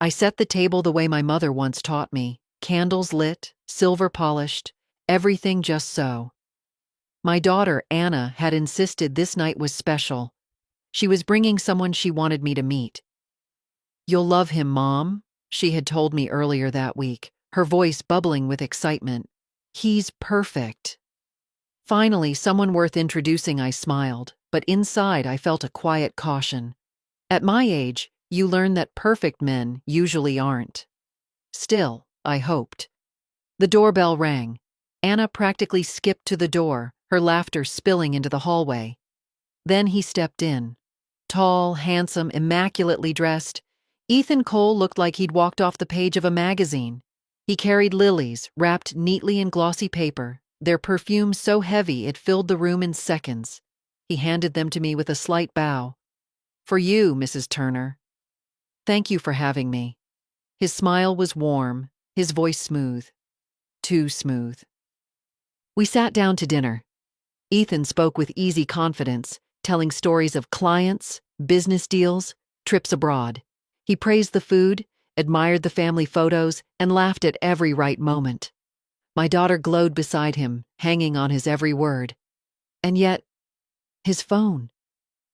I set the table the way my mother once taught me, candles lit, silver polished, everything just so. My daughter, Anna, had insisted this night was special. She was bringing someone she wanted me to meet. "You'll love him, Mom," she had told me earlier that week, her voice bubbling with excitement. "He's perfect." Finally, someone worth introducing, I smiled, but inside I felt a quiet caution. At my age, you learn that perfect men usually aren't. Still, I hoped. The doorbell rang. Anna practically skipped to the door, her laughter spilling into the hallway. Then he stepped in. Tall, handsome, immaculately dressed, Ethan Cole looked like he'd walked off the page of a magazine. He carried lilies, wrapped neatly in glossy paper, their perfume so heavy it filled the room in seconds. He handed them to me with a slight bow. "For you, Mrs. Turner." "Thank you for having me." His smile was warm, his voice smooth. Too smooth. We sat down to dinner. Ethan spoke with easy confidence, telling stories of clients, business deals, trips abroad. He praised the food, admired the family photos, and laughed at every right moment. My daughter glowed beside him, hanging on his every word. And yet, his phone.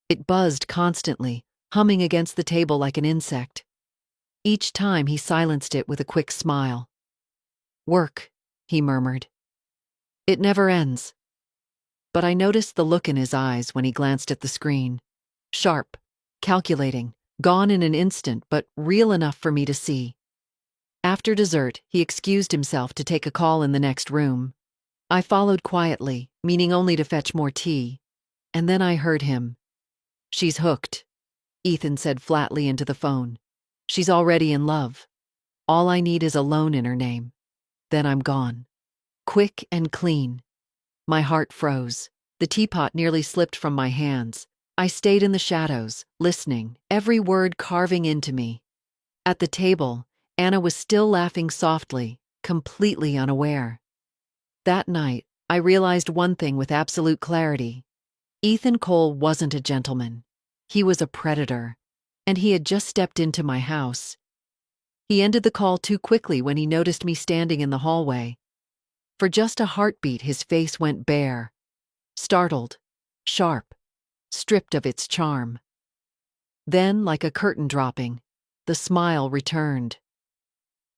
It buzzed constantly, humming against the table like an insect. Each time he silenced it with a quick smile. "Work," he murmured. "It never ends." But I noticed the look in his eyes when he glanced at the screen. Sharp, calculating, gone in an instant, but real enough for me to see. After dessert, he excused himself to take a call in the next room. I followed quietly, meaning only to fetch more tea. And then I heard him. "She's hooked," Ethan said flatly into the phone. "She's already in love. All I need is a loan in her name. Then I'm gone. Quick and clean." My heart froze. The teapot nearly slipped from my hands. I stayed in the shadows, listening, every word carving into me. At the table, Anna was still laughing softly, completely unaware. That night, I realized one thing with absolute clarity. Ethan Cole wasn't a gentleman. He was a predator. And he had just stepped into my house. He ended the call too quickly when he noticed me standing in the hallway. For just a heartbeat, his face went bare. Startled, sharp, stripped of its charm. Then, like a curtain dropping, the smile returned.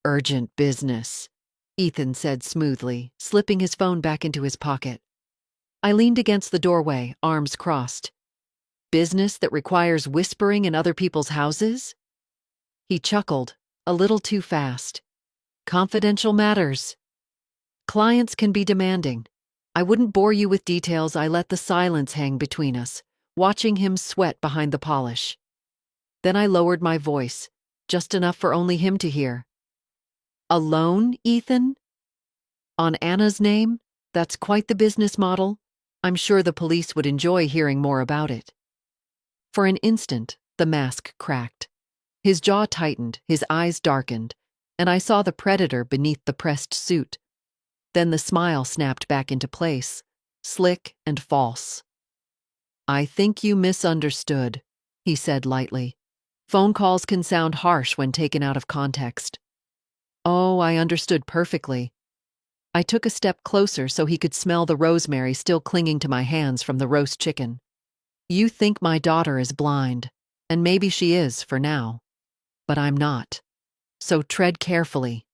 "Urgent business," Ethan said smoothly, slipping his phone back into his pocket. I leaned against the doorway, arms crossed. "Business that requires whispering in other people's houses?" He chuckled, a little too fast. "Confidential matters." "Clients can be demanding. I wouldn't bore you with details. I let the silence hang between us, watching him sweat behind the polish. Then I lowered my voice, just enough for only him to hear. "Alone, Ethan? On Anna's name? That's quite the business model. I'm sure the police would enjoy hearing more about it." For an instant, the mask cracked. His jaw tightened, his eyes darkened, and I saw the predator beneath the pressed suit. Then the smile snapped back into place, slick and false. "I think you misunderstood," he said lightly. "Phone calls can sound harsh when taken out of context." "Oh, I understood perfectly." I took a step closer so he could smell the rosemary still clinging to my hands from the roast chicken. "You think my daughter is blind, and maybe she is for now. But I'm not. So tread carefully."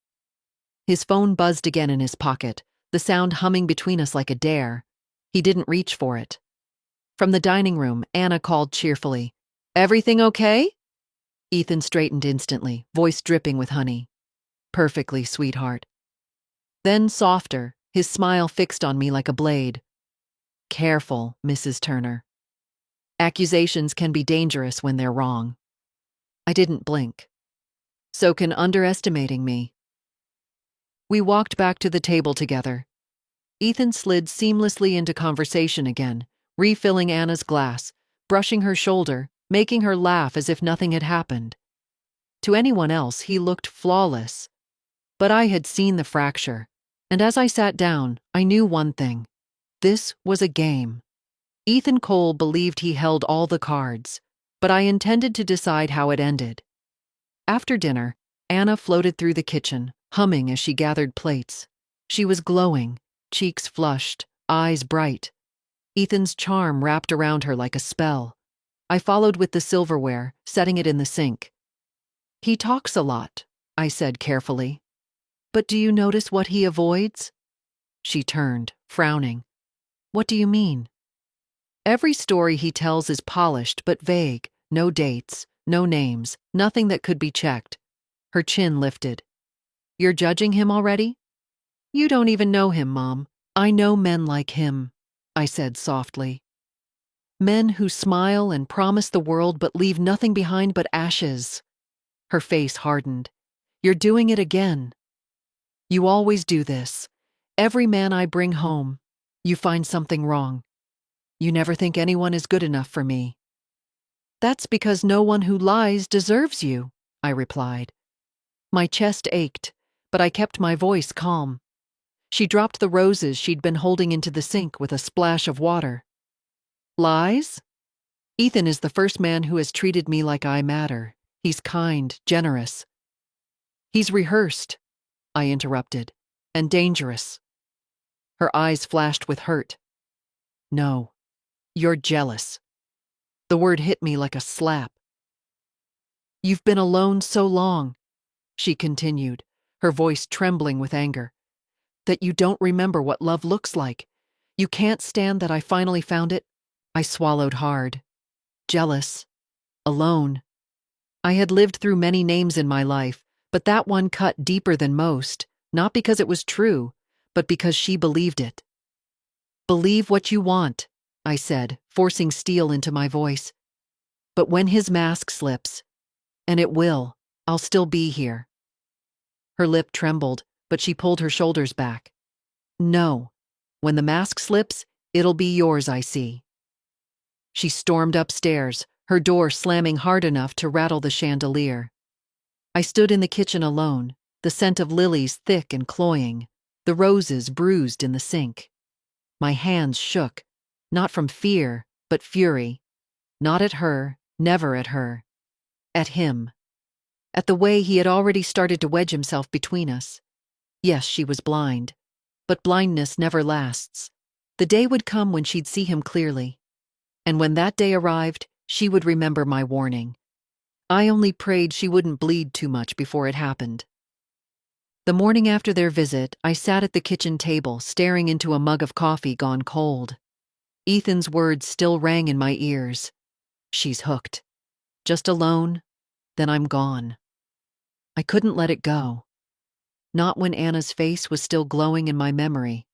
His phone buzzed again in his pocket, the sound humming between us like a dare. He didn't reach for it. From the dining room, Anna called cheerfully, "Everything okay?" Ethan straightened instantly, voice dripping with honey. "Perfectly, sweetheart." Then softer, his smile fixed on me like a blade. "Careful, Mrs. Turner. Accusations can be dangerous when they're wrong." I didn't blink. So can underestimating me. We walked back to the table together. Ethan slid seamlessly into conversation again, refilling Anna's glass, brushing her shoulder, making her laugh as if nothing had happened. To anyone else, he looked flawless. But I had seen the fracture, and as I sat down, I knew one thing. This was a game. Ethan Cole believed he held all the cards, but I intended to decide how it ended. After dinner, Anna floated through the kitchen, humming as she gathered plates. She was glowing, cheeks flushed, eyes bright. Ethan's charm wrapped around her like a spell. I followed with the silverware, setting it in the sink. "He talks a lot," I said carefully. "But do you notice what he avoids?" She turned, frowning. "What do you mean?" "Every story he tells is polished but vague. No dates, no names, nothing that could be checked." Her chin lifted. "You're judging him already?" "You don't even know him, Mom. I know men like him," I said softly. "Men who smile and promise the world but leave nothing behind but ashes." Her face hardened. "You're doing it again. You always do this. Every man I bring home, you find something wrong. You never think anyone is good enough for me." "That's because no one who lies deserves you," I replied. My chest ached, but I kept my voice calm. She dropped the roses she'd been holding into the sink with a splash of water. "Lies? Ethan is the first man who has treated me like I matter. He's kind, generous." "He's rehearsed," I interrupted, "and dangerous." Her eyes flashed with hurt. "No, you're jealous." The word hit me like a slap. "You've been alone so long," she continued, her voice trembling with anger, "that you don't remember what love looks like. You can't stand that I finally found it." I swallowed hard. Jealous. Alone. I had lived through many names in my life, but that one cut deeper than most, not because it was true, but because she believed it. "Believe what you want," I said, forcing steel into my voice. "But when his mask slips, and it will, I'll still be here." Her lip trembled, but she pulled her shoulders back. "No. When the mask slips, it'll be yours, I see." She stormed upstairs, her door slamming hard enough to rattle the chandelier. I stood in the kitchen alone, the scent of lilies thick and cloying, the roses bruised in the sink. My hands shook, not from fear, but fury. Not at her, never at her. At him. At the way he had already started to wedge himself between us. Yes, she was blind. But blindness never lasts. The day would come when she'd see him clearly. And when that day arrived, she would remember my warning. I only prayed she wouldn't bleed too much before it happened. The morning after their visit, I sat at the kitchen table, staring into a mug of coffee gone cold. Ethan's words still rang in my ears. "She's hooked. Just alone, then I'm gone." I couldn't let it go. Not when Anna's face was still glowing in my memory.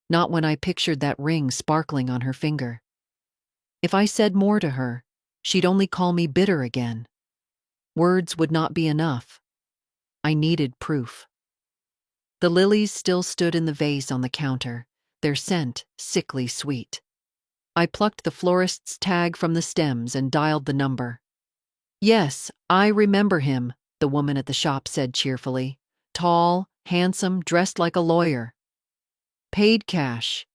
Not when I pictured that ring sparkling on her finger. If I said more to her, she'd only call me bitter again. Words would not be enough. I needed proof. The lilies still stood in the vase on the counter, their scent sickly sweet. I plucked the florist's tag from the stems and dialed the number. "Yes, I remember him," the woman at the shop said cheerfully. "Tall, handsome, dressed like a lawyer." "Paid cash."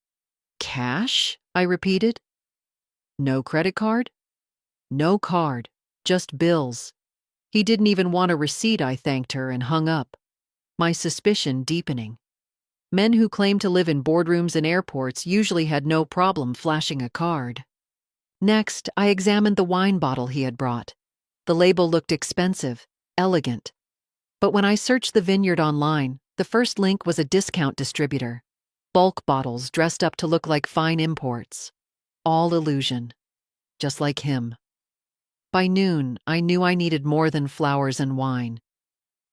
"Cash?" I repeated. "No credit card?" "No card, just bills." He didn't even want a receipt, I thanked her, and hung up. My suspicion deepening. Men who claimed to live in boardrooms and airports usually had no problem flashing a card. Next, I examined the wine bottle he had brought. The label looked expensive, elegant. But when I searched the vineyard online, the first link was a discount distributor. Bulk bottles dressed up to look like fine imports. All illusion. Just like him. By noon, I knew I needed more than flowers and wine.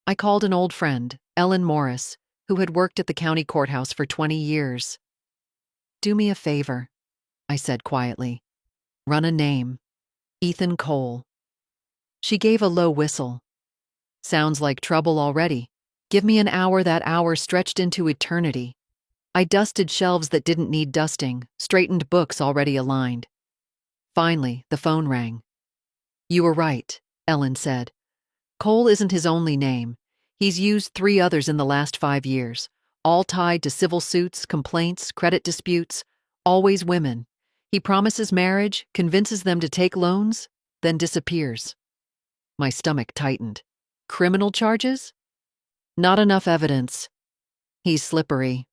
I called an old friend, Ellen Morris, who had worked at the county courthouse for 20 years. "Do me a favor," I said quietly. "Run a name. Ethan Cole." She gave a low whistle. "Sounds like trouble already. Give me an hour." That hour stretched into eternity. I dusted shelves that didn't need dusting, straightened books already aligned. Finally, the phone rang. "You were right," Ellen said. "Cole isn't his only name. He's used 3 others in the last 5 years, all tied to civil suits, complaints, credit disputes, always women. He promises marriage, convinces them to take loans, then disappears." My stomach tightened. "Criminal charges?" Not enough evidence. He's slippery.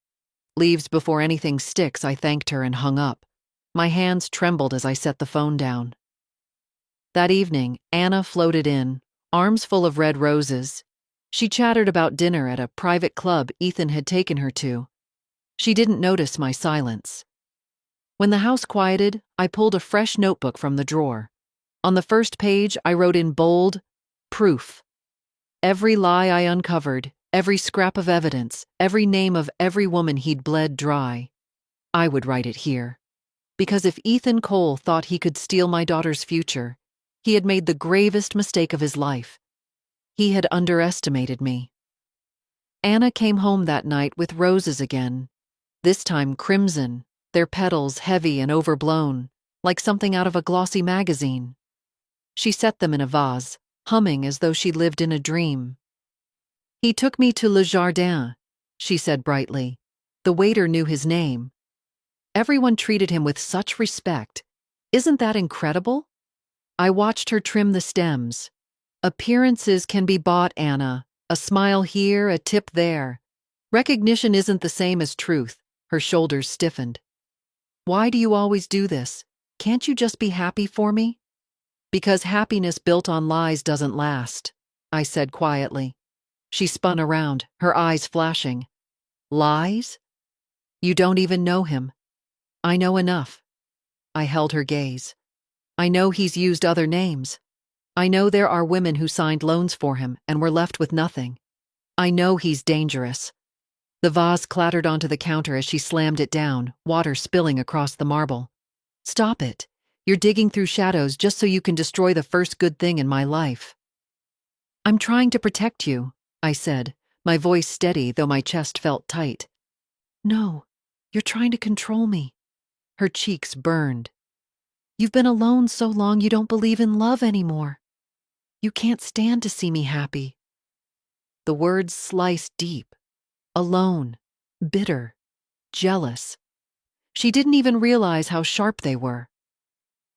Leaves before anything sticks, I thanked her and hung up. My hands trembled as I set the phone down. That evening, Anna floated in, arms full of red roses. She chattered about dinner at a private club Ethan had taken her to. She didn't notice my silence. When the house quieted, I pulled a fresh notebook from the drawer. On the first page, I wrote in bold, proof. Every lie I uncovered, every scrap of evidence, every name of every woman he'd bled dry. I would write it here. Because if Ethan Cole thought he could steal my daughter's future, he had made the gravest mistake of his life. He had underestimated me. Anna came home that night with roses again, this time crimson, their petals heavy and overblown, like something out of a glossy magazine. She set them in a vase, humming as though she lived in a dream. He took me to Le Jardin, she said brightly. The waiter knew his name. Everyone treated him with such respect. Isn't that incredible? I watched her trim the stems. Appearances can be bought, Anna. A smile here, a tip there. Recognition isn't the same as truth. Her shoulders stiffened. Why do you always do this? Can't you just be happy for me? Because happiness built on lies doesn't last, I said quietly. She spun around, her eyes flashing. Lies? You don't even know him. I know enough. I held her gaze. I know he's used other names. I know there are women who signed loans for him and were left with nothing. I know he's dangerous. The vase clattered onto the counter as she slammed it down, water spilling across the marble. Stop it. You're digging through shadows just so you can destroy the first good thing in my life. I'm trying to protect you, I said, my voice steady though my chest felt tight. No, you're trying to control me. Her cheeks burned. You've been alone so long you don't believe in love anymore. You can't stand to see me happy. The words sliced deep. Alone, bitter, jealous. She didn't even realize how sharp they were.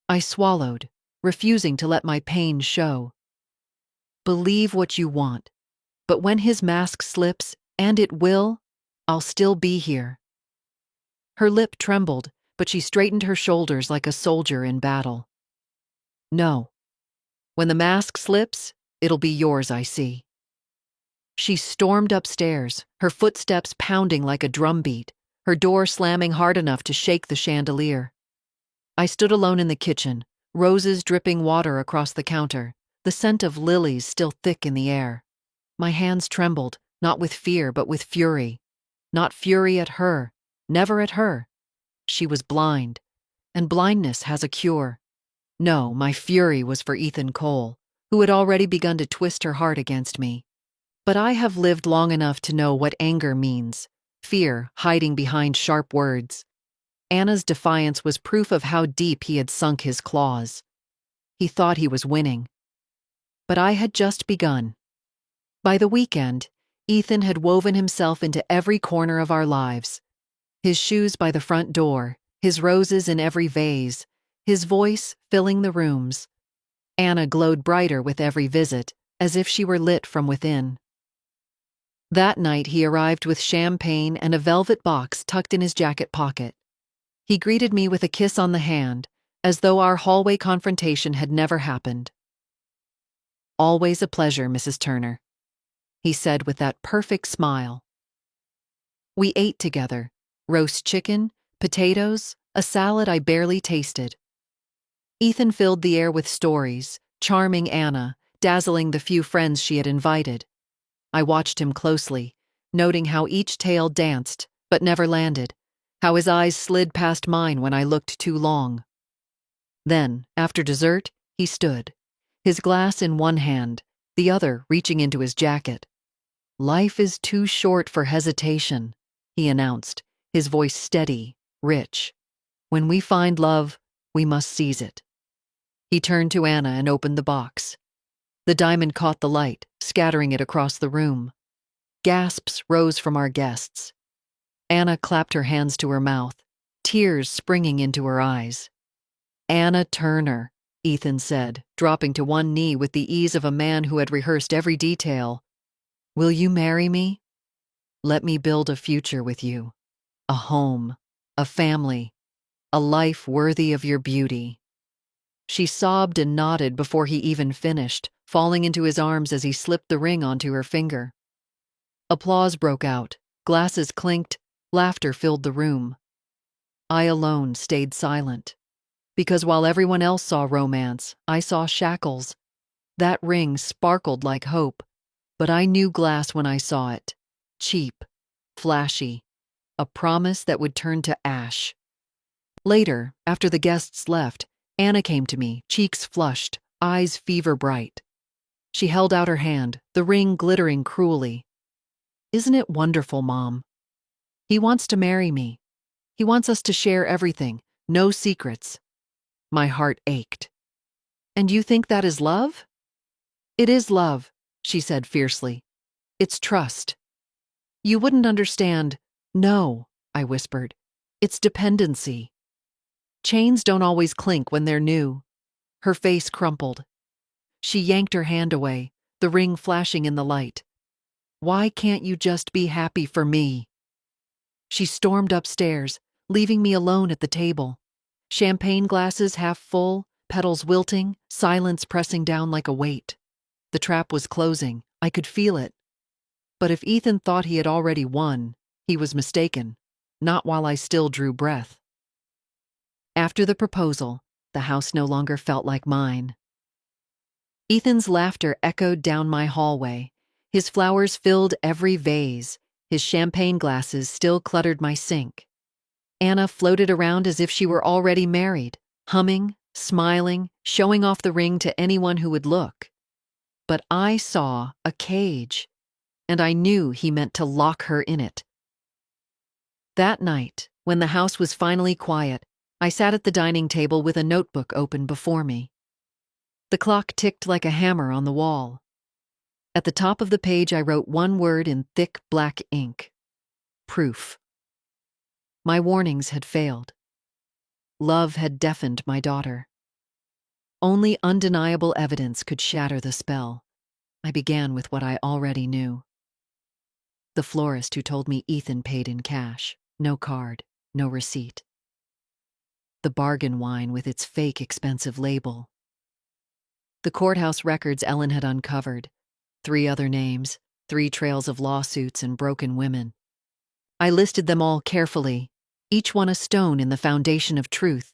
I swallowed, refusing to let my pain show. Believe what you want, but when his mask slips, and it will, I'll still be here. Her lip trembled, but she straightened her shoulders like a soldier in battle. No. When the mask slips, it'll be yours, I see. She stormed upstairs, her footsteps pounding like a drumbeat, her door slamming hard enough to shake the chandelier. I stood alone in the kitchen, roses dripping water across the counter, the scent of lilies still thick in the air. My hands trembled, not with fear but with fury. Not fury at her, never at her. She was blind, and blindness has a cure. No, my fury was for Ethan Cole, who had already begun to twist her heart against me. But I have lived long enough to know what anger means, fear hiding behind sharp words. Anna's defiance was proof of how deep he had sunk his claws. He thought he was winning. But I had just begun. By the weekend, Ethan had woven himself into every corner of our lives. His shoes by the front door, his roses in every vase, his voice filling the rooms. Anna glowed brighter with every visit, as if she were lit from within. That night he arrived with champagne and a velvet box tucked in his jacket pocket. He greeted me with a kiss on the hand, as though our hallway confrontation had never happened. Always a pleasure, Mrs. Turner, he said with that perfect smile. We ate together, roast chicken, potatoes, a salad I barely tasted. Ethan filled the air with stories, charming Anna, dazzling the few friends she had invited. I watched him closely, noting how each tale danced, but never landed, how his eyes slid past mine when I looked too long. Then, after dessert, he stood, his glass in one hand, the other reaching into his jacket. Life is too short for hesitation, he announced, his voice steady, rich. When we find love, we must seize it. He turned to Anna and opened the box. The diamond caught the light, scattering it across the room. Gasps rose from our guests. Anna clapped her hands to her mouth, tears springing into her eyes. Anna Turner, Ethan said, dropping to one knee with the ease of a man who had rehearsed every detail. Will you marry me? Let me build a future with you. A home, a family, a life worthy of your beauty." She sobbed and nodded before he even finished, falling into his arms as he slipped the ring onto her finger. Applause broke out, glasses clinked, laughter filled the room. I alone stayed silent, because while everyone else saw romance, I saw shackles. That ring sparkled like hope, but I knew glass when I saw it. Cheap, flashy, a promise that would turn to ash. Later, after the guests left, Anna came to me, cheeks flushed, eyes fever bright. She held out her hand, the ring glittering cruelly. "Isn't it wonderful, Mom? He wants to marry me. He wants us to share everything, no secrets." My heart ached. "And you think that is love?" "It is love," she said fiercely. "It's trust." "You wouldn't understand." "No," I whispered. "It's dependency. Chains don't always clink when they're new." Her face crumpled. She yanked her hand away, the ring flashing in the light. "Why can't you just be happy for me?" She stormed upstairs, leaving me alone at the table. Champagne glasses half full, petals wilting, silence pressing down like a weight. The trap was closing. I could feel it. But if Ethan thought he had already won, he was mistaken. Not while I still drew breath. After the proposal, the house no longer felt like mine. Ethan's laughter echoed down my hallway. His flowers filled every vase. His champagne glasses still cluttered my sink. Anna floated around as if she were already married, humming, smiling, showing off the ring to anyone who would look. But I saw a cage, and I knew he meant to lock her in it. That night, when the house was finally quiet, I sat at the dining table with a notebook open before me. The clock ticked like a hammer on the wall. At the top of the page I wrote one word in thick black ink: proof. My warnings had failed. Love had deafened my daughter. Only undeniable evidence could shatter the spell. I began with what I already knew. The florist who told me Ethan paid in cash, no card, no receipt. The bargain wine with its fake expensive label. The courthouse records Ellen had uncovered. 3 other names, 3 trails of lawsuits and broken women. I listed them all carefully, each one a stone in the foundation of truth.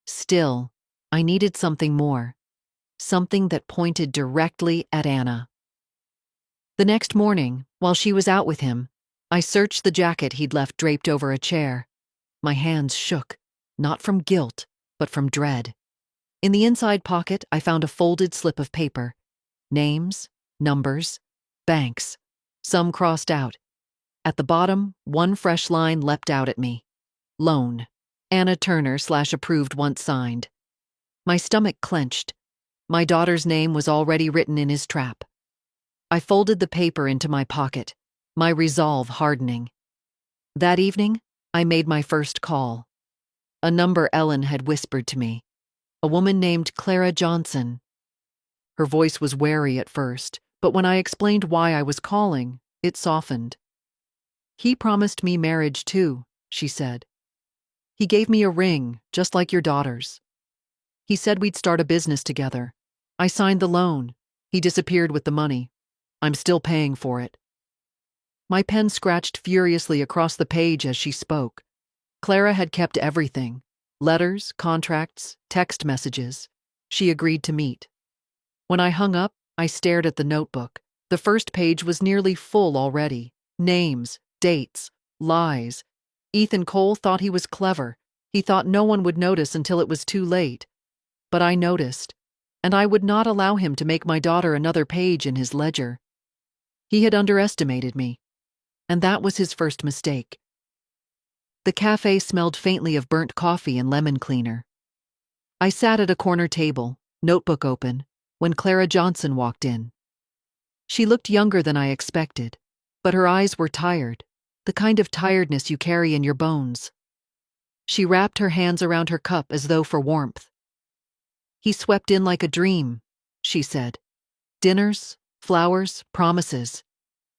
Still, I needed something more, something that pointed directly at Anna. The next morning, while she was out with him, I searched the jacket he'd left draped over a chair. My hands shook, not from guilt, but from dread. In the inside pocket, I found a folded slip of paper. Names, numbers, banks, some crossed out. At the bottom, one fresh line leapt out at me. Loan. Anna Turner/approved once signed. My stomach clenched. My daughter's name was already written in his trap. I folded the paper into my pocket, my resolve hardening. That evening, I made my first call. A number Ellen had whispered to me. A woman named Clara Johnson. Her voice was wary at first, but when I explained why I was calling, it softened. "He promised me marriage too," she said. "He gave me a ring, just like your daughter's. He said we'd start a business together. I signed the loan. He disappeared with the money. I'm still paying for it." My pen scratched furiously across the page as she spoke. Clara had kept everything. Letters, contracts, text messages. She agreed to meet. When I hung up, I stared at the notebook. The first page was nearly full already. Names, dates, lies. Ethan Cole thought he was clever. He thought no one would notice until it was too late. But I noticed, and I would not allow him to make my daughter another page in his ledger. He had underestimated me, and that was his first mistake. The cafe smelled faintly of burnt coffee and lemon cleaner. I sat at a corner table, notebook open, when Clara Johnson walked in. She looked younger than I expected, but her eyes were tired, the kind of tiredness you carry in your bones. She wrapped her hands around her cup as though for warmth. "He swept in like a dream," she said. "Dinners, flowers, promises.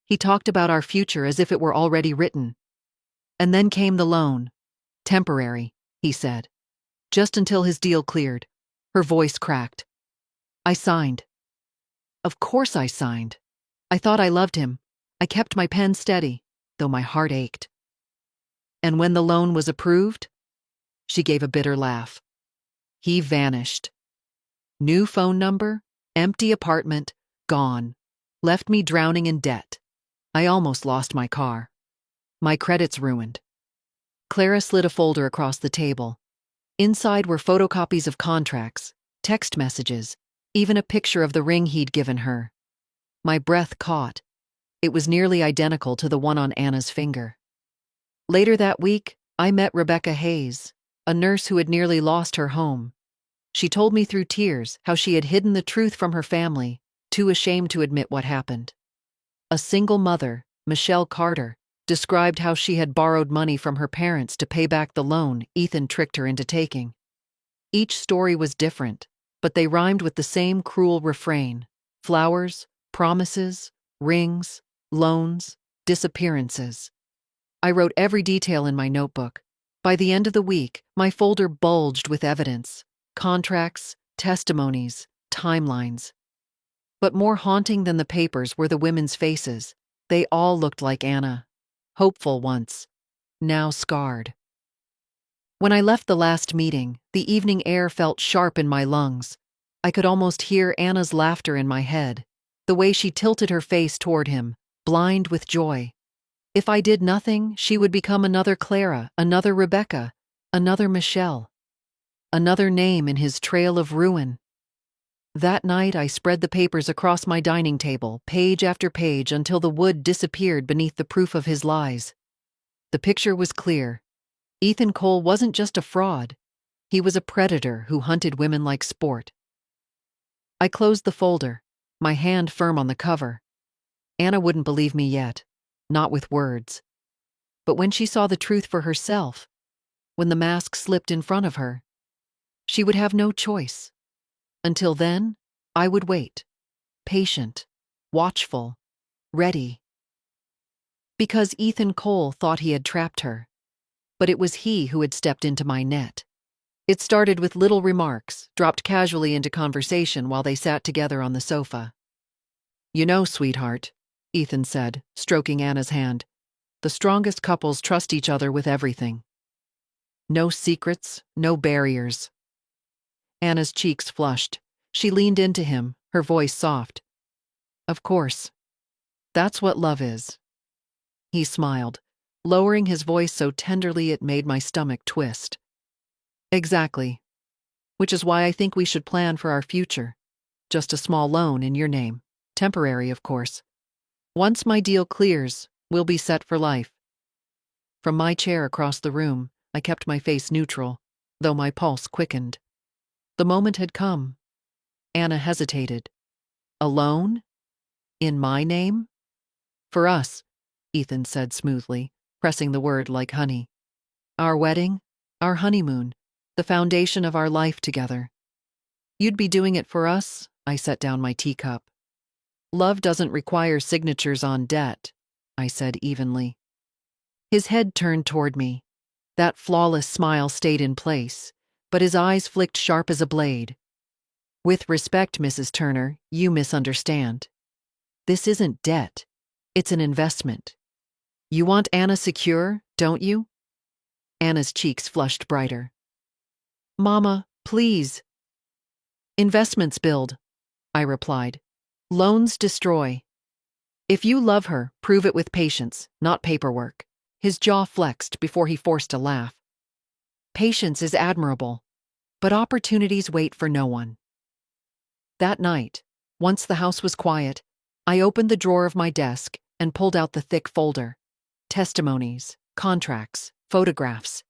He talked about our future as if it were already written. And then came the loan. Temporary, he said. Just until his deal cleared. Her voice cracked. I signed. Of course I signed. I thought I loved him. I kept my pen steady, though my heart ached. And when the loan was approved, she gave a bitter laugh. He vanished. New phone number, empty apartment, gone. Left me drowning in debt. I almost lost my car. My credit's ruined. Clara slid a folder across the table. Inside were photocopies of contracts, text messages, even a picture of the ring he'd given her. My breath caught. It was nearly identical to the one on Anna's finger. Later that week, I met Rebecca Hayes, a nurse who had nearly lost her home. She told me through tears how she had hidden the truth from her family, too ashamed to admit what happened. A single mother, Michelle Carter, described how she had borrowed money from her parents to pay back the loan Ethan tricked her into taking. Each story was different, but they rhymed with the same cruel refrain: flowers, promises, rings, loans, disappearances. I wrote every detail in my notebook. By the end of the week, my folder bulged with evidence: contracts, testimonies, timelines. But more haunting than the papers were the women's faces. They all looked like Anna. Hopeful once, now scarred. When I left the last meeting, the evening air felt sharp in my lungs. I could almost hear Anna's laughter in my head, the way she tilted her face toward him, blind with joy. If I did nothing, she would become another Clara, another Rebecca, another Michelle. Another name in his trail of ruin. That night I spread the papers across my dining table, page after page, until the wood disappeared beneath the proof of his lies. The picture was clear. Ethan Cole wasn't just a fraud. He was a predator who hunted women like sport. I closed the folder, my hand firm on the cover. Anna wouldn't believe me yet, not with words. But when she saw the truth for herself, when the mask slipped in front of her, she would have no choice. Until then, I would wait, patient, watchful, ready. Because Ethan Cole thought he had trapped her, but it was he who had stepped into my net. It started with little remarks, dropped casually into conversation while they sat together on the sofa. You know, sweetheart, Ethan said, stroking Anna's hand, the strongest couples trust each other with everything. No secrets, no barriers. Anna's cheeks flushed. She leaned into him, her voice soft. Of course. That's what love is. He smiled, lowering his voice so tenderly it made my stomach twist. Exactly. Which is why I think we should plan for our future. Just a small loan in your name. Temporary, of course. Once my deal clears, we'll be set for life. From my chair across the room, I kept my face neutral, though my pulse quickened. The moment had come. Anna hesitated. A loan? In my name? For us, Ethan said smoothly, pressing the word like honey. Our wedding, our honeymoon, the foundation of our life together. You'd be doing it for us? I set down my teacup. Love doesn't require signatures on debt, I said evenly. His head turned toward me. That flawless smile stayed in place, but his eyes flicked sharp as a blade. With respect, Mrs. Turner, you misunderstand. This isn't debt. It's an investment. You want Anna secure, don't you? Anna's cheeks flushed brighter. Mama, please. Investments build, I replied. Loans destroy. If you love her, prove it with patience, not paperwork. His jaw flexed before he forced a laugh. Patience is admirable, but opportunities wait for no one. That night, once the house was quiet, I opened the drawer of my desk and pulled out the thick folder. Testimonies, contracts, photographs,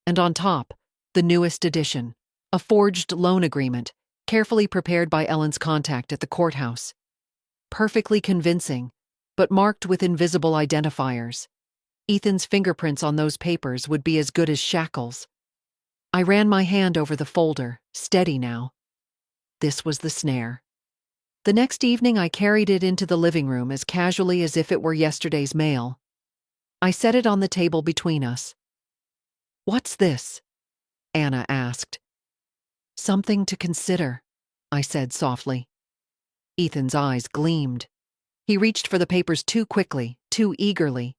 and on top, the newest edition, a forged loan agreement, carefully prepared by Ellen's contact at the courthouse. Perfectly convincing, but marked with invisible identifiers. Ethan's fingerprints on those papers would be as good as shackles. I ran my hand over the folder, steady now. This was the snare. The next evening I carried it into the living room as casually as if it were yesterday's mail. I set it on the table between us. "What's this?" Anna asked. "Something to consider," I said softly. Ethan's eyes gleamed. He reached for the papers too quickly, too eagerly.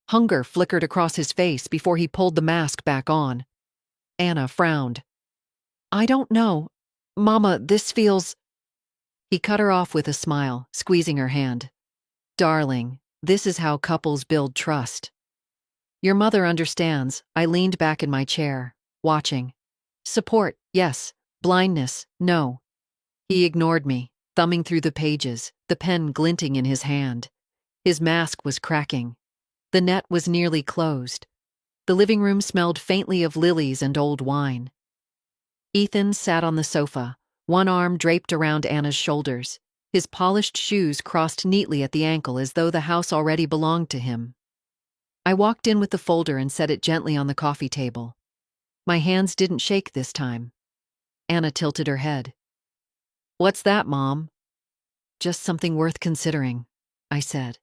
Hunger flickered across his face before he pulled the mask back on. Anna frowned. "I don't know. Mama, this feels—" He cut her off with a smile, squeezing her hand. "Darling, this is how couples build trust." "Your mother understands." I leaned back in my chair, watching. "Support, yes. Blindness, no." He ignored me, thumbing through the pages, the pen glinting in his hand. His mask was cracking. The net was nearly closed. The living room smelled faintly of lilies and old wine. Ethan sat on the sofa, one arm draped around Anna's shoulders. His polished shoes crossed neatly at the ankle as though the house already belonged to him. I walked in with the folder and set it gently on the coffee table. My hands didn't shake this time. Anna tilted her head. "What's that, Mom?" "Just something worth considering," I said.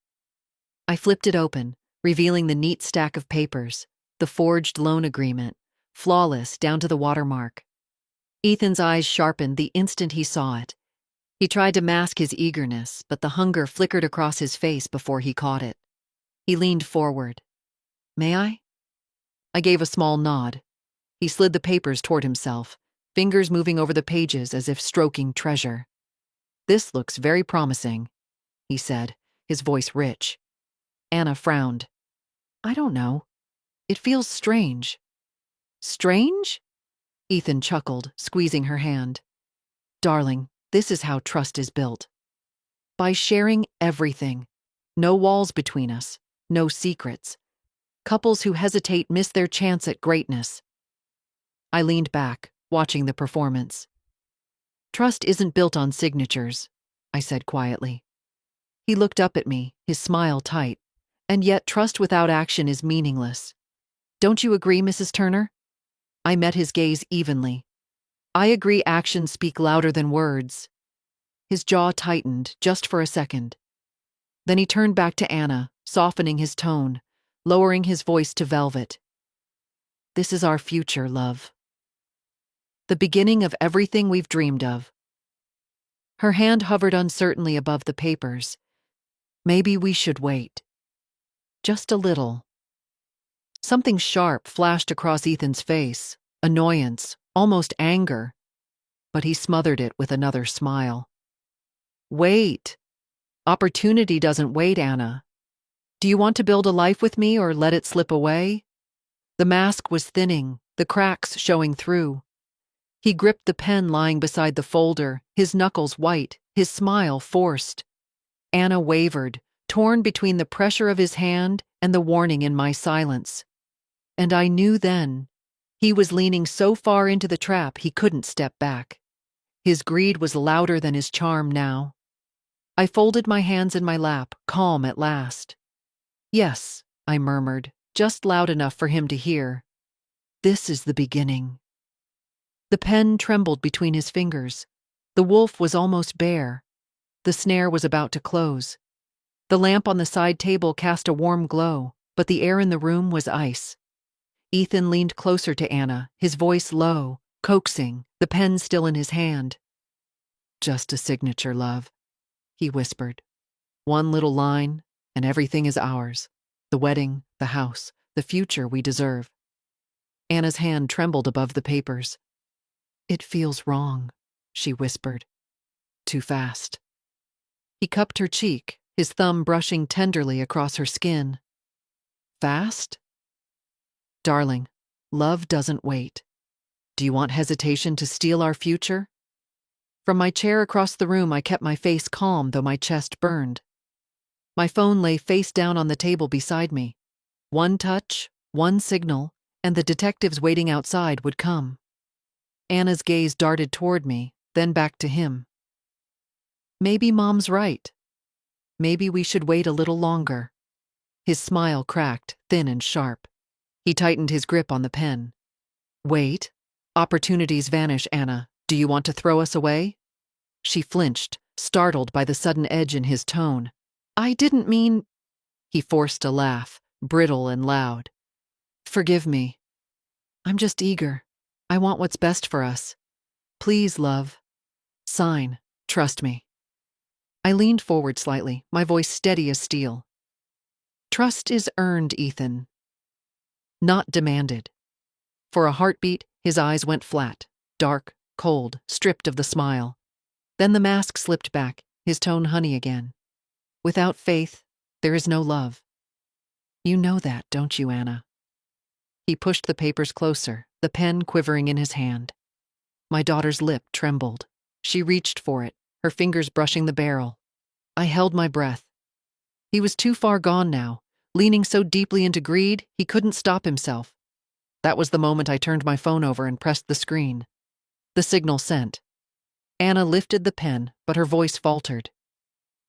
I flipped it open, revealing the neat stack of papers, the forged loan agreement, flawless down to the watermark. Ethan's eyes sharpened the instant he saw it. He tried to mask his eagerness, but the hunger flickered across his face before he caught it. He leaned forward. "May I?" I gave a small nod. He slid the papers toward himself, fingers moving over the pages as if stroking treasure. "This looks very promising," he said, his voice rich. Anna frowned. "I don't know. It feels strange." "Strange?" Ethan chuckled, squeezing her hand. "Darling, this is how trust is built. By sharing everything. No walls between us, no secrets. Couples who hesitate miss their chance at greatness." I leaned back, watching the performance. "Trust isn't built on signatures," I said quietly. He looked up at me, his smile tight. "And yet trust without action is meaningless. Don't you agree, Mrs. Turner?" I met his gaze evenly. "I agree actions speak louder than words." His jaw tightened, just for a second. Then he turned back to Anna, softening his tone, lowering his voice to velvet. "This is our future, love. The beginning of everything we've dreamed of." Her hand hovered uncertainly above the papers. "Maybe we should wait. Just a little." Something sharp flashed across Ethan's face, annoyance, almost anger. But he smothered it with another smile. "Wait. Opportunity doesn't wait, Anna. Do you want to build a life with me or let it slip away?" The mask was thinning, the cracks showing through. He gripped the pen lying beside the folder, his knuckles white, his smile forced. Anna wavered, torn between the pressure of his hand and the warning in my silence. And I knew then. He was leaning so far into the trap he couldn't step back. His greed was louder than his charm now. I folded my hands in my lap, calm at last. "Yes," I murmured, just loud enough for him to hear. "This is the beginning." The pen trembled between his fingers. The wolf was almost bare. The snare was about to close. The lamp on the side table cast a warm glow, but the air in the room was ice. Ethan leaned closer to Anna, his voice low, coaxing, the pen still in his hand. "Just a signature, love," he whispered. "One little line, and everything is ours. The wedding, the house, the future we deserve." Anna's hand trembled above the papers. "It feels wrong," she whispered. "Too fast." He cupped her cheek, his thumb brushing tenderly across her skin. "Fast?" "Darling, love doesn't wait. Do you want hesitation to steal our future?" From my chair across the room, I kept my face calm, though my chest burned. My phone lay face down on the table beside me. One touch, one signal, and the detectives waiting outside would come. Anna's gaze darted toward me, then back to him. "Maybe Mom's right. Maybe we should wait a little longer." His smile cracked, thin and sharp. He tightened his grip on the pen. "Wait. Opportunities vanish, Anna. Do you want to throw us away?" She flinched, startled by the sudden edge in his tone. "I didn't mean—" He forced a laugh, brittle and loud. "Forgive me. I'm just eager. I want what's best for us. Please, love. Sign. Trust me." I leaned forward slightly, my voice steady as steel. "Trust is earned, Ethan, not demanded." For a heartbeat, his eyes went flat, dark, cold, stripped of the smile. Then the mask slipped back, his tone honey again. "Without faith, there is no love. You know that, don't you, Anna?" He pushed the papers closer, the pen quivering in his hand. My daughter's lip trembled. She reached for it, her fingers brushing the barrel. I held my breath. He was too far gone now, leaning so deeply into greed he couldn't stop himself. That was the moment I turned my phone over and pressed the screen. The signal sent. Anna lifted the pen, but her voice faltered.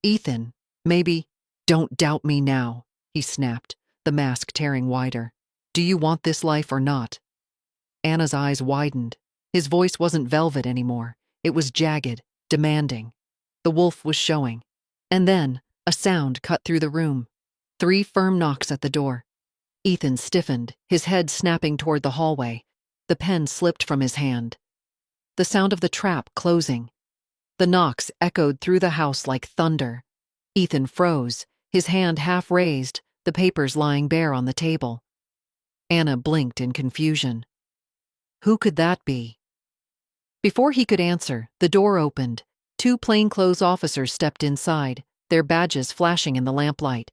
"Ethan, maybe—" "Don't doubt me now," he snapped, the mask tearing wider. "Do you want this life or not?" Anna's eyes widened. His voice wasn't velvet anymore. It was jagged, demanding. The wolf was showing. And then, a sound cut through the room. 3 firm knocks at the door. Ethan stiffened, his head snapping toward the hallway. The pen slipped from his hand. The sound of the trap closing. The knocks echoed through the house like thunder. Ethan froze, his hand half raised, the papers lying bare on the table. Anna blinked in confusion. Who could that be? Before he could answer, the door opened. 2 plainclothes officers stepped inside, their badges flashing in the lamplight.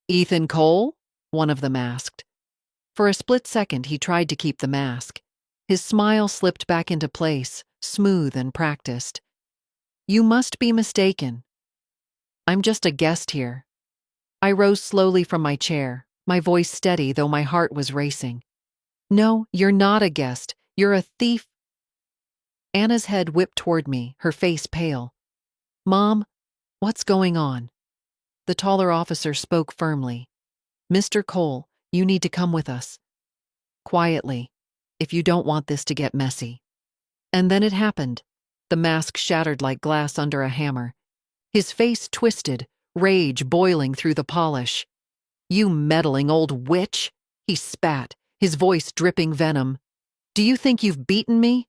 "Ethan Cole?" one of them asked. For a split second he tried to keep the mask. His smile slipped back into place, smooth and practiced. "You must be mistaken. I'm just a guest here." I rose slowly from my chair, my voice steady though my heart was racing. "No, you're not a guest. You're a thief." Anna's head whipped toward me, her face pale. "Mom, what's going on?" The taller officer spoke firmly. "Mr. Cole, you need to come with us. Quietly, if you don't want this to get messy." And then it happened. The mask shattered like glass under a hammer. His face twisted, rage boiling through the polish. "You meddling old witch!" he spat, his voice dripping venom. "Do you think you've beaten me?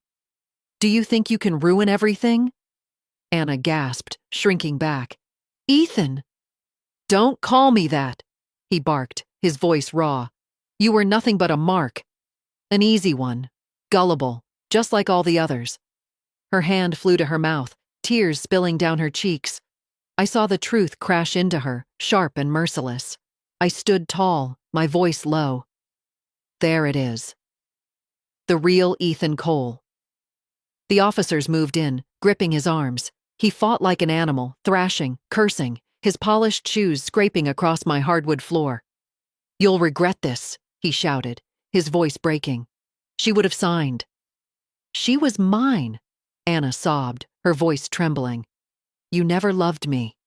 Do you think you can ruin everything?" Anna gasped, shrinking back. "Ethan!" "Don't call me that!" he barked, his voice raw. "You were nothing but a mark. An easy one. Gullible, just like all the others." Her hand flew to her mouth, tears spilling down her cheeks. I saw the truth crash into her, sharp and merciless. I stood tall, my voice low. There it is. The real Ethan Cole. The officers moved in, gripping his arms. He fought like an animal, thrashing, cursing, his polished shoes scraping across my hardwood floor. "You'll regret this," he shouted, his voice breaking. "She would have signed." "She was mine," Anna sobbed, her voice trembling. "You never loved me."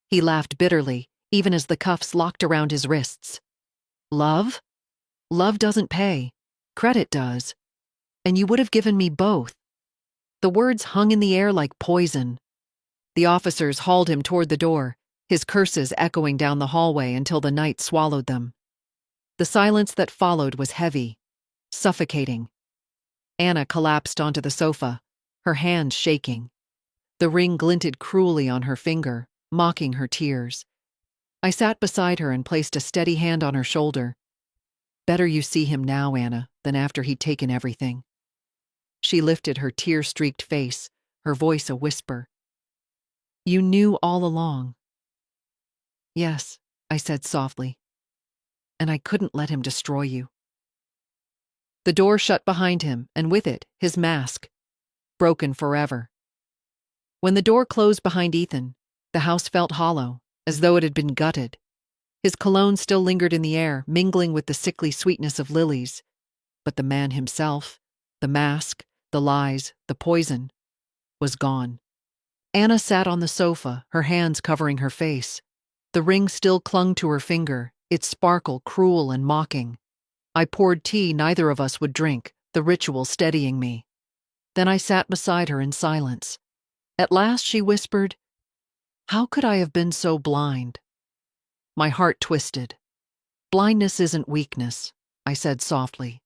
He laughed bitterly, even as the cuffs locked around his wrists. "Love? Love doesn't pay. Credit does. And you would have given me both." The words hung in the air like poison. The officers hauled him toward the door, his curses echoing down the hallway until the night swallowed them. The silence that followed was heavy, suffocating. Anna collapsed onto the sofa, her hands shaking. The ring glinted cruelly on her finger, mocking her tears. I sat beside her and placed a steady hand on her shoulder. "Better you see him now, Anna, than after he'd taken everything." She lifted her tear-streaked face, her voice a whisper. "You knew all along." "Yes," I said softly. "And I couldn't let him destroy you." The door shut behind him, and with it, his mask. Broken forever. When the door closed behind Ethan, the house felt hollow, as though it had been gutted. His cologne still lingered in the air, mingling with the sickly sweetness of lilies. But the man himself, the mask, the lies, the poison, was gone. Anna sat on the sofa, her hands covering her face. The ring still clung to her finger, its sparkle cruel and mocking. I poured tea neither of us would drink, the ritual steadying me. Then I sat beside her in silence. At last she whispered, "How could I have been so blind?" My heart twisted. "Blindness isn't weakness," I said softly.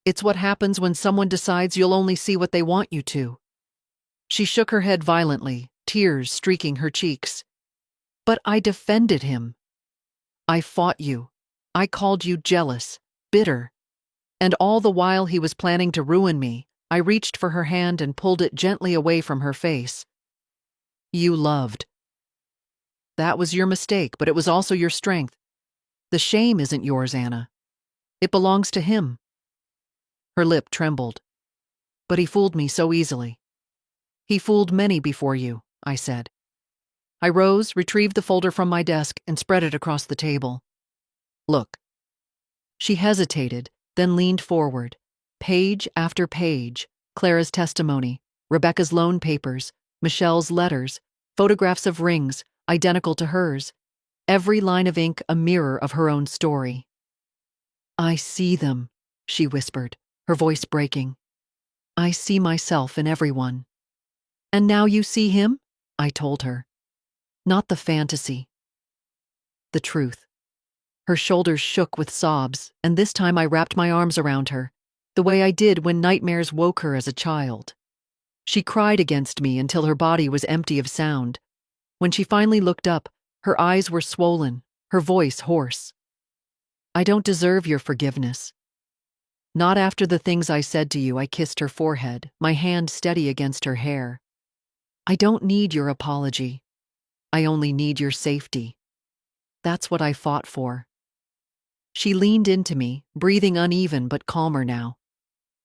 "It's what happens when someone decides you'll only see what they want you to." She shook her head violently, tears streaking her cheeks. "But I defended him. I fought you. I called you jealous, bitter. And all the while he was planning to ruin me, I reached for her hand and pulled it gently away from her face. You loved. That was your mistake, but it was also your strength. The shame isn't yours, Anna. It belongs to him." Her lip trembled. "But he fooled me so easily." "He fooled many before you," I said. I rose, retrieved the folder from my desk, and spread it across the table. "Look." She hesitated, then leaned forward. Page after page, Clara's testimony, Rebecca's loan papers, Michelle's letters, photographs of rings, identical to hers. Every line of ink a mirror of her own story. "I see them," she whispered, her voice breaking. "I see myself in everyone." "And now you see him?" I told her. "Not the fantasy. The truth." Her shoulders shook with sobs, and this time I wrapped my arms around her, the way I did when nightmares woke her as a child. She cried against me until her body was empty of sound. When she finally looked up, her eyes were swollen, her voice hoarse. "I don't deserve your forgiveness." Not after the things I said to you. I kissed her forehead, my hand steady against her hair. "I don't need your apology. I only need your safety. That's what I fought for." She leaned into me, breathing uneven but calmer now.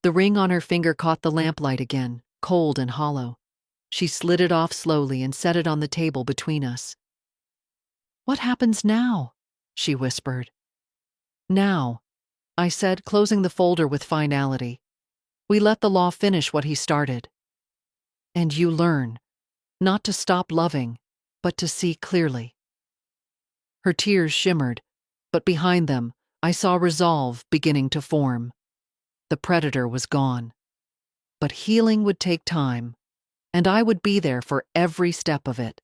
The ring on her finger caught the lamplight again, cold and hollow. She slid it off slowly and set it on the table between us. "What happens now?" she whispered. "Now," I said, closing the folder with finality. "We let the law finish what he started. And you learn, not to stop loving, but to see clearly." Her tears shimmered, but behind them, I saw resolve beginning to form. The predator was gone. But healing would take time, and I would be there for every step of it.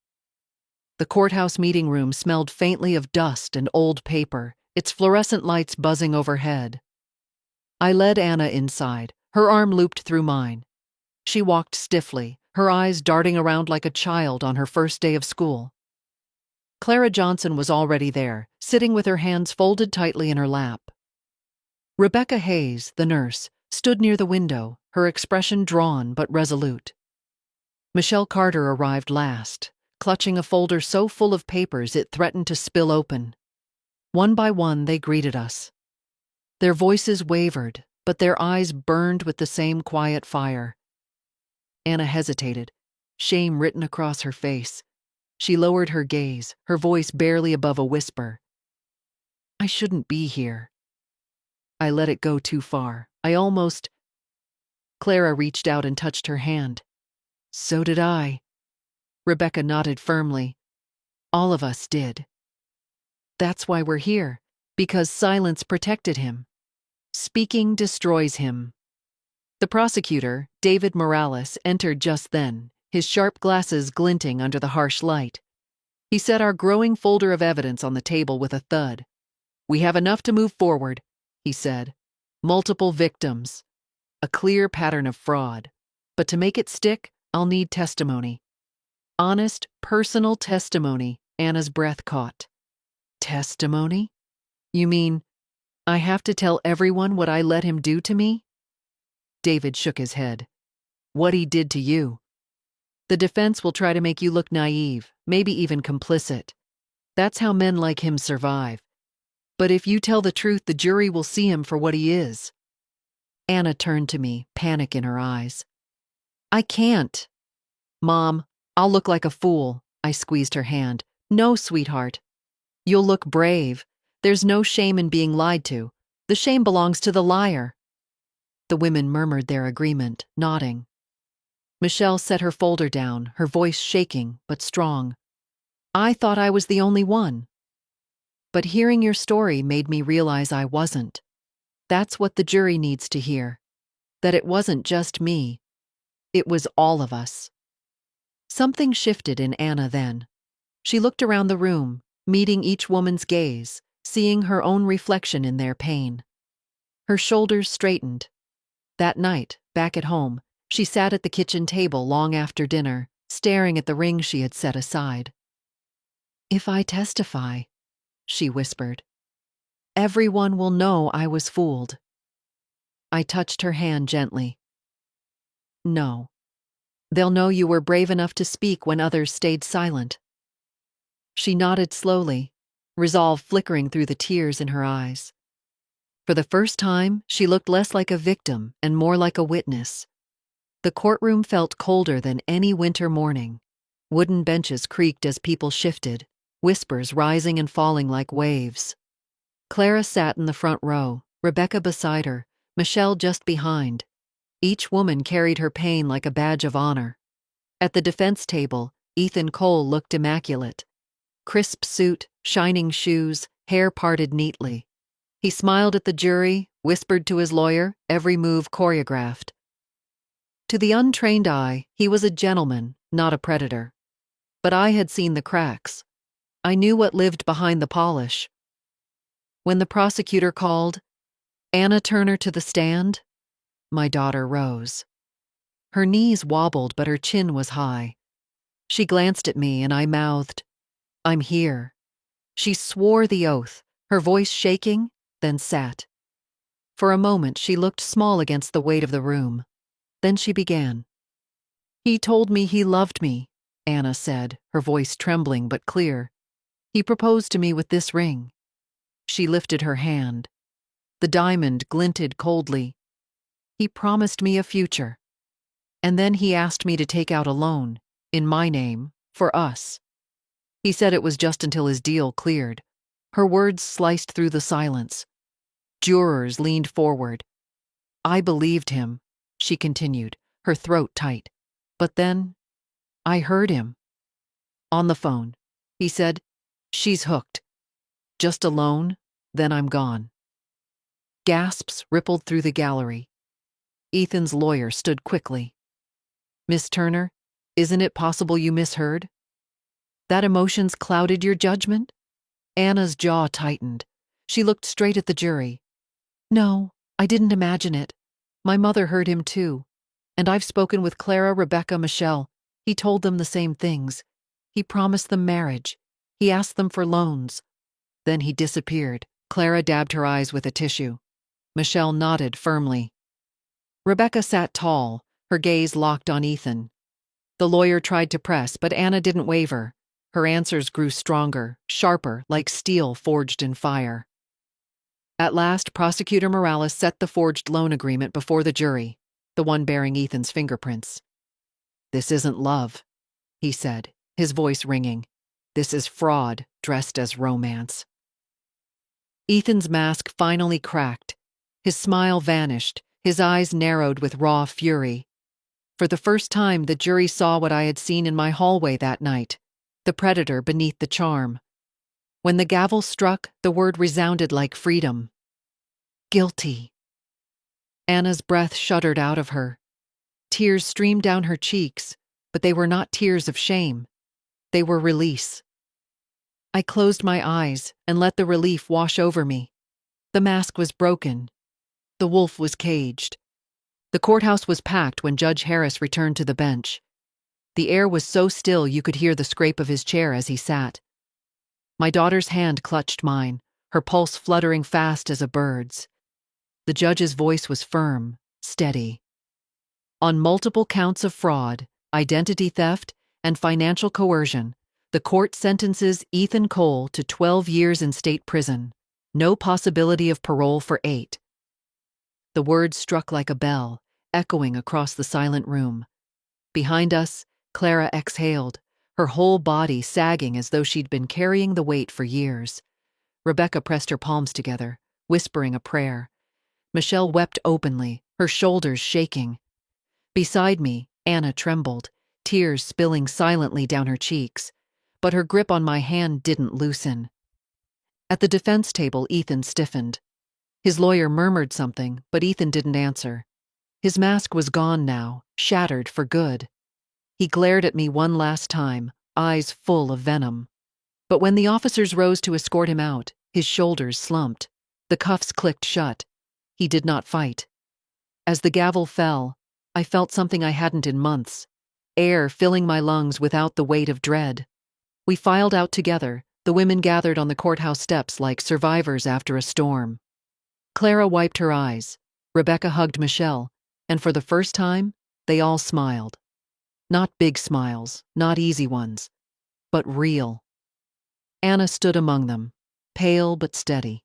The courthouse meeting room smelled faintly of dust and old paper, its fluorescent lights buzzing overhead. I led Anna inside, her arm looped through mine. She walked stiffly, her eyes darting around like a child on her first day of school. Clara Johnson was already there, sitting with her hands folded tightly in her lap. Rebecca Hayes, the nurse, stood near the window, her expression drawn but resolute. Michelle Carter arrived last, clutching a folder so full of papers it threatened to spill open. One by one they greeted us. Their voices wavered, but their eyes burned with the same quiet fire. Anna hesitated, shame written across her face. She lowered her gaze, her voice barely above a whisper. "I shouldn't be here." I let it go too far. Clara reached out and touched her hand. "So did I." Rebecca nodded firmly. "All of us did." "That's why we're here, because silence protected him. Speaking destroys him." The prosecutor, David Morales, entered just then, his sharp glasses glinting under the harsh light. He set our growing folder of evidence on the table with a thud. "We have enough to move forward," he said. "Multiple victims. A clear pattern of fraud. But to make it stick, I'll need testimony." Honest, personal testimony, Anna's breath caught. "Testimony? You mean I have to tell everyone what I let him do to me?" David shook his head. "What he did to you. The defense will try to make you look naive, maybe even complicit. That's how men like him survive. But if you tell the truth, the jury will see him for what he is." Anna turned to me, panic in her eyes. "I can't." "Mom, I'll look like a fool." I squeezed her hand. "No, sweetheart. You'll look brave. There's no shame in being lied to. The shame belongs to the liar." The women murmured their agreement, nodding. Michelle set her folder down, her voice shaking but strong. "I thought I was the only one. But hearing your story made me realize I wasn't. That's what the jury needs to hear. That it wasn't just me. It was all of us." Something shifted in Anna then. She looked around the room, meeting each woman's gaze, seeing her own reflection in their pain. Her shoulders straightened. That night, back at home, she sat at the kitchen table long after dinner, staring at the ring she had set aside. "If I testify," she whispered, "everyone will know I was fooled." I touched her hand gently. "No. They'll know you were brave enough to speak when others stayed silent." She nodded slowly, resolve flickering through the tears in her eyes. For the first time, she looked less like a victim and more like a witness. The courtroom felt colder than any winter morning. Wooden benches creaked as people shifted, whispers rising and falling like waves. Clara sat in the front row, Rebecca beside her, Michelle just behind. Each woman carried her pain like a badge of honor. At the defense table, Ethan Cole looked immaculate. Crisp suit, shining shoes, hair parted neatly. He smiled at the jury, whispered to his lawyer, every move choreographed. To the untrained eye, he was a gentleman, not a predator. But I had seen the cracks. I knew what lived behind the polish. When the prosecutor called, "Anna Turner to the stand," my daughter rose. Her knees wobbled, but her chin was high. She glanced at me and I mouthed, "I'm here." She swore the oath, her voice shaking, then sat. For a moment she looked small against the weight of the room. Then she began. "He told me he loved me," Anna said, her voice trembling but clear. "He proposed to me with this ring." She lifted her hand. The diamond glinted coldly. "He promised me a future. And then he asked me to take out a loan, in my name, for us. He said it was just until his deal cleared." Her words sliced through the silence. Jurors leaned forward. "I believed him," she continued, her throat tight. "But then, I heard him. On the phone. He said, 'She's hooked. Just a loan, then I'm gone.'" Gasps rippled through the gallery. Ethan's lawyer stood quickly. "Miss Turner, isn't it possible you misheard? That emotions clouded your judgment?" Anna's jaw tightened. She looked straight at the jury. "No, I didn't imagine it. My mother heard him too. And I've spoken with Clara, Rebecca, Michelle. He told them the same things. He promised them marriage. He asked them for loans. Then he disappeared." Clara dabbed her eyes with a tissue. Michelle nodded firmly. Rebecca sat tall, her gaze locked on Ethan. The lawyer tried to press, but Anna didn't waver. Her answers grew stronger, sharper, like steel forged in fire. At last, Prosecutor Morales set the forged loan agreement before the jury, the one bearing Ethan's fingerprints. "This isn't love," he said, his voice ringing. "This is fraud dressed as romance." Ethan's mask finally cracked. His smile vanished, his eyes narrowed with raw fury. For the first time, the jury saw what I had seen in my hallway that night, the predator beneath the charm. When the gavel struck, the word resounded like freedom. "Guilty." Anna's breath shuddered out of her. Tears streamed down her cheeks, but they were not tears of shame. They were release. I closed my eyes and let the relief wash over me. The mask was broken. The wolf was caged. The courthouse was packed when Judge Harris returned to the bench. The air was so still you could hear the scrape of his chair as he sat. My daughter's hand clutched mine, her pulse fluttering fast as a bird's. The judge's voice was firm, steady. "On multiple counts of fraud, identity theft, and financial coercion, the court sentences Ethan Cole to 12 years in state prison. No possibility of parole for 8. The words struck like a bell, echoing across the silent room. Behind us, Clara exhaled, her whole body sagging as though she'd been carrying the weight for years. Rebecca pressed her palms together, whispering a prayer. Michelle wept openly, her shoulders shaking. Beside me, Anna trembled, tears spilling silently down her cheeks, but her grip on my hand didn't loosen. At the defense table, Ethan stiffened. His lawyer murmured something, but Ethan didn't answer. His mask was gone now, shattered for good. He glared at me one last time, eyes full of venom. But when the officers rose to escort him out, his shoulders slumped. The cuffs clicked shut. He did not fight. As the gavel fell, I felt something I hadn't in months, air filling my lungs without the weight of dread. We filed out together, the women gathered on the courthouse steps like survivors after a storm. Clara wiped her eyes, Rebecca hugged Michelle, and for the first time, they all smiled. Not big smiles, not easy ones, but real. Anna stood among them, pale but steady.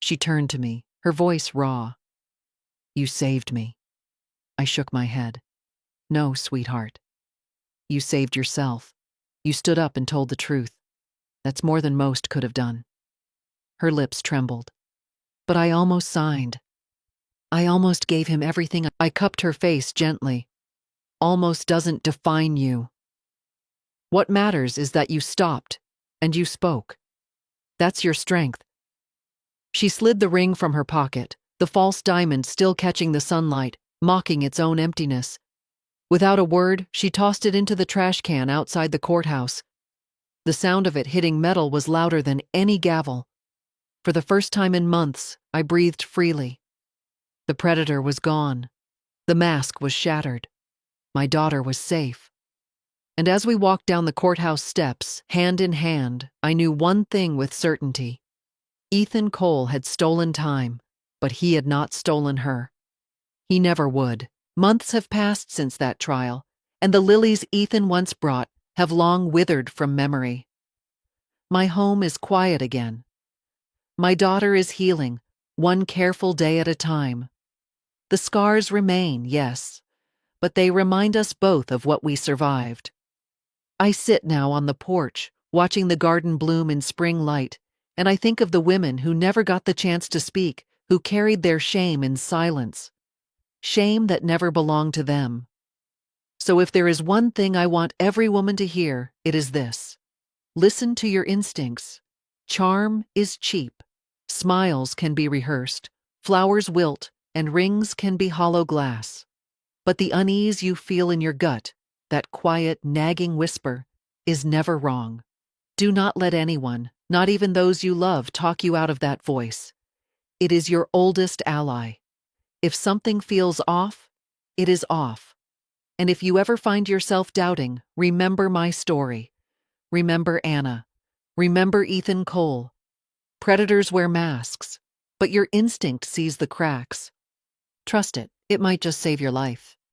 She turned to me, her voice raw. "You saved me." I shook my head. "No, sweetheart. You saved yourself. You stood up and told the truth. That's more than most could have done." Her lips trembled. But I almost signed. I almost gave him everything. I cupped her face gently. "Almost doesn't define you. What matters is that you stopped, and you spoke. That's your strength." She slid the ring from her pocket, the false diamond still catching the sunlight, mocking its own emptiness. Without a word, she tossed it into the trash can outside the courthouse. The sound of it hitting metal was louder than any gavel. For the first time in months, I breathed freely. The predator was gone. The mask was shattered. My daughter was safe. And as we walked down the courthouse steps, hand in hand, I knew one thing with certainty. Ethan Cole had stolen time, but he had not stolen her. He never would. Months have passed since that trial, and the lilies Ethan once brought have long withered from memory. My home is quiet again. My daughter is healing, one careful day at a time. The scars remain, yes, but they remind us both of what we survived. I sit now on the porch, watching the garden bloom in spring light, and I think of the women who never got the chance to speak, who carried their shame in silence. Shame that never belonged to them. So if there is one thing I want every woman to hear, it is this. Listen to your instincts. Charm is cheap. Smiles can be rehearsed. Flowers wilt, and rings can be hollow glass. But the unease you feel in your gut, that quiet, nagging whisper, is never wrong. Do not let anyone, not even those you love, talk you out of that voice. It is your oldest ally. If something feels off, it is off. And if you ever find yourself doubting, remember my story. Remember Anna. Remember Ethan Cole. Predators wear masks, but your instinct sees the cracks. Trust it. It might just save your life.